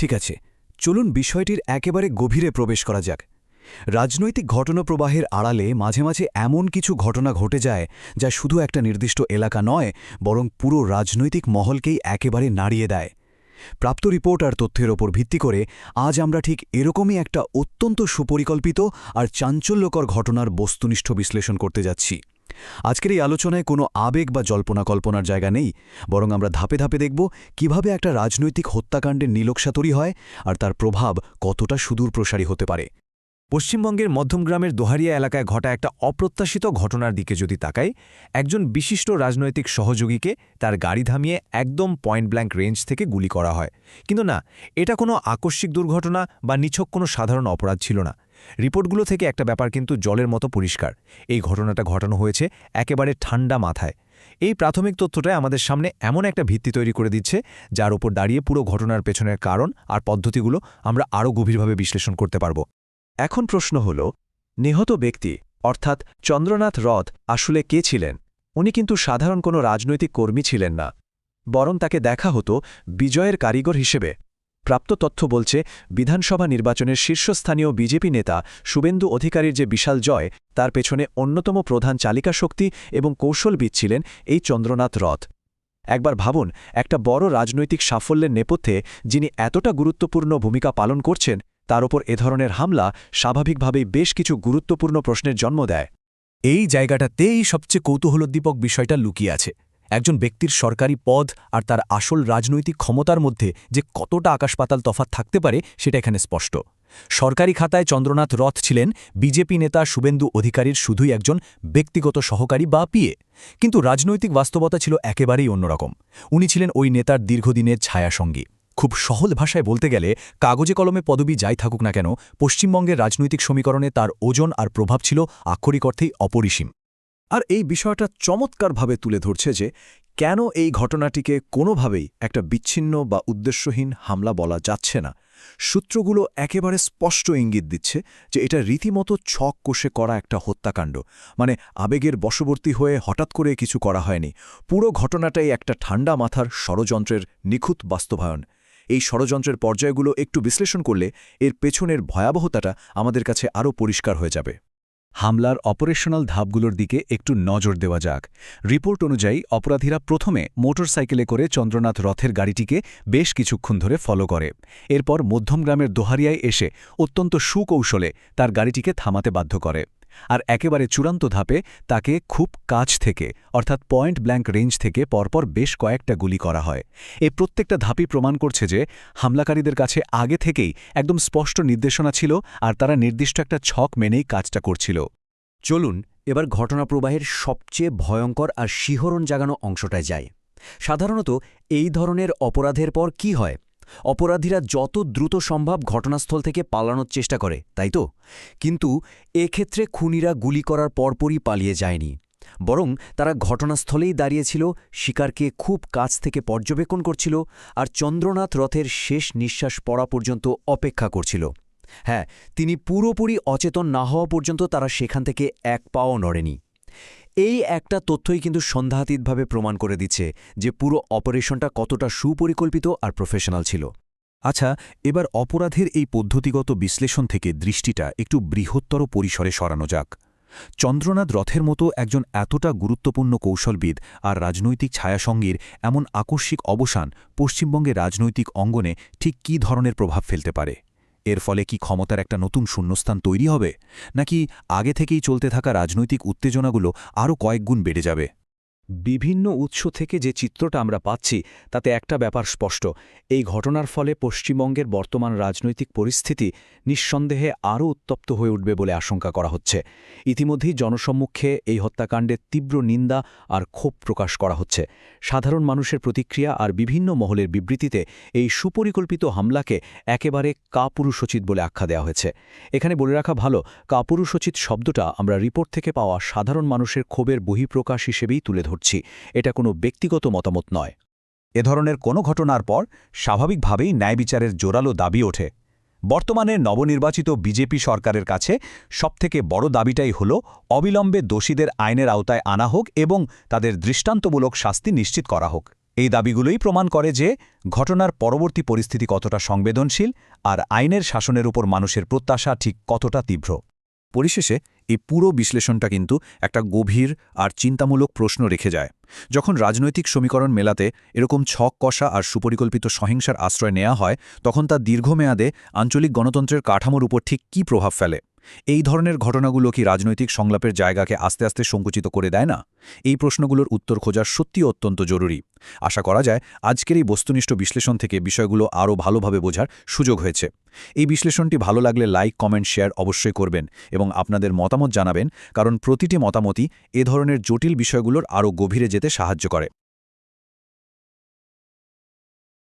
ঠিক আছে, চলুন বিষয়টির একেবারে গভীরে প্রবেশ করা যাক। রাজনৈতিক ঘটনাপ্রবাহের আড়ালে মাঝে মাঝে এমন কিছু ঘটনা ঘটে যায় যা শুধু একটা নির্দিষ্ট এলাকা নয়, বরং পুরো রাজনৈতিক মহলকেই একেবারে নাড়িয়ে দেয়। প্রাপ্ত রিপোর্ট আর তথ্যের ওপর ভিত্তি করে আজ আমরা ঠিক এরকমই একটা অত্যন্ত সুপরিকল্পিত আর চাঞ্চল্যকর ঘটনার বস্তুনিষ্ঠ বিশ্লেষণ করতে যাচ্ছি। আজকের এই আলোচনায় কোনো আবেগ বা জল্পনা কল্পনার জায়গা নেই, বরং আমরা ধাপে ধাপে দেখব কিভাবে একটা রাজনৈতিক হত্যাকাণ্ডের নীলক্ষা তৈরি হয় আর তার প্রভাব কতটা সুদূর প্রসারী হতে পারে। পশ্চিমবঙ্গের মধ্যমগ্রামের দোহারিয়া এলাকায় ঘটা একটা অপ্রত্যাশিত ঘটনার দিকে যদি তাকাই, একজন বিশিষ্ট রাজনৈতিক সহযোগীকে তার গাড়ি থামিয়ে একদম পয়েন্ট ব্ল্যাঙ্ক রেঞ্জ থেকে গুলি করা হয়। কিন্তু না, এটা কোনো আকস্মিক দুর্ঘটনা বা নিছক কোনো সাধারণ অপরাধ ছিল না। রিপোর্টগুলো থেকে একটা ব্যাপার কিন্তু জলের মতো পরিষ্কার। এই ঘটনাটা ঘটানো হয়েছে একেবারে ঠান্ডা মাথায়। এই প্রাথমিক তথ্যটাই আমাদের সামনে এমন একটা ভিত্তি তৈরি করে দিচ্ছে, যার ওপর দাঁড়িয়ে পুরো ঘটনার পেছনের কারণ আর পদ্ধতিগুলো আমরা আরও গভীরভাবে বিশ্লেষণ করতে পারব। এখন প্রশ্ন হল, নিহত ব্যক্তি অর্থাৎ চন্দ্রনাথ রথ আসলে কে ছিলেন? উনি কিন্তু সাধারণ কোনো রাজনৈতিক কর্মী ছিলেন না, বরং তাকে দেখা হতো বিজয়ের কারিগর হিসেবে। প্রাপ্ত তথ্য বলছে, বিধানসভা নির্বাচনের শীর্ষস্থানীয় বিজেপি নেতা শুভেন্দু অধিকারীর যে বিশাল জয়, তার পেছনে অন্যতম প্রধান চালিকা শক্তি এবং কৌশলবিদ ছিলেন এই চন্দ্রনাথ রথ। একবার ভাবুন, একটা বড় রাজনৈতিক সাফল্যের নেপথ্যে যিনি এতটা গুরুত্বপূর্ণ ভূমিকা পালন করছেন, তার ওপর এ ধরনের হামলা স্বাভাবিকভাবেই বেশ কিছু গুরুত্বপূর্ণ প্রশ্নের জন্ম দেয়। এই জায়গাটাতেই সবচেয়ে কৌতূহলোদ্দীপক বিষয়টা লুকিয়ে আছে। একজন ব্যক্তির সরকারি পদ আর তার আসল রাজনৈতিক ক্ষমতার মধ্যে যে কতটা আকাশপাতাল তফাৎ থাকতে পারে সেটা এখানে স্পষ্ট। সরকারি খাতায় চন্দ্রনাথ রথ ছিলেন বিজেপি নেতা শুভেন্দু অধিকারীর শুধুই একজন ব্যক্তিগত সহকারী বা পিএ, কিন্তু রাজনৈতিক বাস্তবতা ছিল একেবারেই অন্যরকম। উনি ছিলেন ওই নেতার দীর্ঘদিনের ছায়াসঙ্গী। খুব সহজ ভাষায় বলতে গেলে, কাগজে কলমে পদবি যাই থাকুক না কেন, পশ্চিমবঙ্গের রাজনৈতিক সমীকরণে তার ওজন আর প্রভাব ছিল আক্ষরিক অর্থেই অপরিসীম। আর এই বিষয়টা চমৎকারভাবে তুলে ধরছে যে কেন এই ঘটনাটিকে কোনোভাবেই একটা বিচ্ছিন্ন বা উদ্দেশ্যহীন হামলা বলা যাচ্ছে না। সূত্রগুলো একেবারে স্পষ্ট ইঙ্গিত দিচ্ছে যে এটা রীতিমতো ছক কষে করা একটা হত্যাকাণ্ড। মানে আবেগের বশবর্তী হয়ে হঠাৎ করে কিছু করা হয়নি। পুরো ঘটনাটাই একটা ঠান্ডা মাথার ষড়যন্ত্রের নিখুঁত বাস্তবায়ন। এই ষড়যন্ত্রের পর্যায়গুলো একটু বিশ্লেষণ করলে এর পেছনের ভয়াবহতাটা আমাদের কাছে আরও পরিষ্কার হয়ে যাবে। হামলার অপারেশনাল ধাপগুলোর দিকে একটু নজর দেওয়া যাক। রিপোর্ট অনুযায়ী অপরাধীরা প্রথমে মোটরসাইকেলে করে চন্দ্রনাথ রথের গাড়িটিকে বেশ কিছুক্ষণ ধরে ফলো করে। এরপর মধ্যমগ্রামের দোহারিয়ায় এসে অত্যন্ত সুকৌশলে তার গাড়িটিকে থামাতে বাধ্য করে। আর একেবারে চূড়ান্ত ধাপে তাকে খুব কাছ থেকে, অর্থাৎ পয়েন্ট ব্ল্যাঙ্ক রেঞ্জ থেকে পরপর বেশ কয়েকটা গুলি করা হয়। এই প্রত্যেকটা ধাপই প্রমাণ করছে যে হামলাকারীদের কাছে আগে থেকেই একদম স্পষ্ট নির্দেশনা ছিল, আর তারা নির্দিষ্ট একটা ছক মেনেই কাজটা করছিল। চলুন এবার ঘটনাপ্রবাহের সবচেয়ে ভয়ঙ্কর আর শিহরণ জাগানো অংশটায় যায়। সাধারণত এই ধরনের অপরাধের পর কি হয়? অপরাধীরা যত দ্রুত সম্ভব ঘটনাস্থল থেকে পালানোর চেষ্টা করে, তাই তো? কিন্তু এক্ষেত্রে খুনিরা গুলি করার পরপরই পালিয়ে যায়নি, বরং তারা ঘটনাস্থলেই দাঁড়িয়েছিল, শিকারকে খুব কাছ থেকে পর্যবেক্ষণ করছিল আর চন্দ্রনাথ রথের শেষ নিঃশ্বাস পড়া পর্যন্ত অপেক্ষা করছিল। হ্যাঁ, তিনি পুরোপুরি অচেতন না হওয়া পর্যন্ত তারা সেখান থেকে এক পাও নড়েনি। এই একটা তথ্যই কিন্তু সন্দেহাতীতভাবে প্রমাণ করে দিচ্ছে যে পুরো অপারেশনটা কতটা সুপরিকল্পিত আর প্রফেশনাল ছিল। আচ্ছা, এবার অপরাধের এই পদ্ধতিগত বিশ্লেষণ থেকে দৃষ্টিটা একটু বৃহত্তর পরিসরে সরানো যাক। চন্দ্রনাথ রথের মতো একজন এতটা গুরুত্বপূর্ণ কৌশলবিদ আর রাজনৈতিক ছায়াসঙ্গীর এমন আকস্মিক অবসান পশ্চিমবঙ্গের রাজনৈতিক অঙ্গনে ঠিক কী ধরনের প্রভাব ফেলতে পারে? এর ফলে কি ক্ষমতার একটা নতুন শূন্যস্থান তৈরি হবে, নাকি আগে থেকেই চলতে থাকা রাজনৈতিক উত্তেজনাগুলো আরও কয়েকগুণ বেড়ে যাবে? বিভিন্ন উৎস থেকে যে চিত্রটা আমরা পাচ্ছি তাতে একটা ব্যাপার স্পষ্ট। এই ঘটনার ফলে পশ্চিমবঙ্গের বর্তমান রাজনৈতিক পরিস্থিতি নিঃসন্দেহে আরও উত্তপ্ত হয়ে উঠবে বলে আশঙ্কা করা হচ্ছে। ইতিমধ্যেই জনসম্মুখে এই হত্যাকাণ্ডের তীব্র নিন্দা আর ক্ষোভ প্রকাশ করা হচ্ছে। সাধারণ মানুষের প্রতিক্রিয়া আর বিভিন্ন মহলের বিবৃতিতে এই সুপরিকল্পিত হামলাকে একেবারে কাপুরুষোচিত বলে আখ্যা দেওয়া হয়েছে। এখানে বলে রাখা ভালো, কাপুরুষোচিত শব্দটা আমরা রিপোর্ট থেকে পাওয়া সাধারণ মানুষের ক্ষোভের বহিঃপ্রকাশ হিসেবেই তুলে ধরছি। এটা কোনো ব্যক্তিগত মতামত নয়। এ ধরনের কোনো ঘটনার পর স্বাভাবিকভাবেই ন্যায়বিচারের জোরালো দাবি ওঠে। বর্তমানে নবনির্বাচিত বিজেপি সরকারের কাছে সবথেকে বড় দাবিটাই হল অবিলম্বে দোষীদের আইনের আওতায় আনা হোক এবং তাদের দৃষ্টান্তমূলক শাস্তি নিশ্চিত করা হোক। এই দাবিগুলোই প্রমাণ করে যে ঘটনার পরবর্তী পরিস্থিতি কতটা সংবেদনশীল আর আইনের শাসনের উপর মানুষের প্রত্যাশা ঠিক কতটা তীব্র। পরিশেষে এই পুরো বিশ্লেষণটা কিন্তু একটা গভীর আর চিন্তামূলক প্রশ্ন রেখে যায়। যখন রাজনৈতিক সমীকরণ মেলাতে এরকম ছক কষা আর সুপরিকল্পিত সহিংসার আশ্রয় নেওয়া হয়, তখন তা দীর্ঘমেয়াদে আঞ্চলিক গণতন্ত্রের কাঠামোর উপর ঠিক কী প্রভাব ফেলে? এই ধরনের ঘটনাগুলো কি রাজনৈতিক সংলাপের জায়গাকে আস্তে আস্তে সংকুচিত করে দেয় না? এই প্রশ্নগুলোর উত্তর খোঁজা সত্যিই অত্যন্ত জরুরি। আশা করা যায় আজকের এই বস্তুনিষ্ঠ বিশ্লেষণ থেকে বিষয়গুলো আরও ভালোভাবে বোঝার সুযোগ হয়েছে। এই বিশ্লেষণটি ভালো লাগলে লাইক, কমেন্ট, শেয়ার অবশ্যই করবেন এবং আপনাদের মতামত জানাবেন, কারণ প্রতিটি মতামতই এ ধরনের জটিল বিষয়গুলোর আরও গভীরে যেতে সাহায্য করে।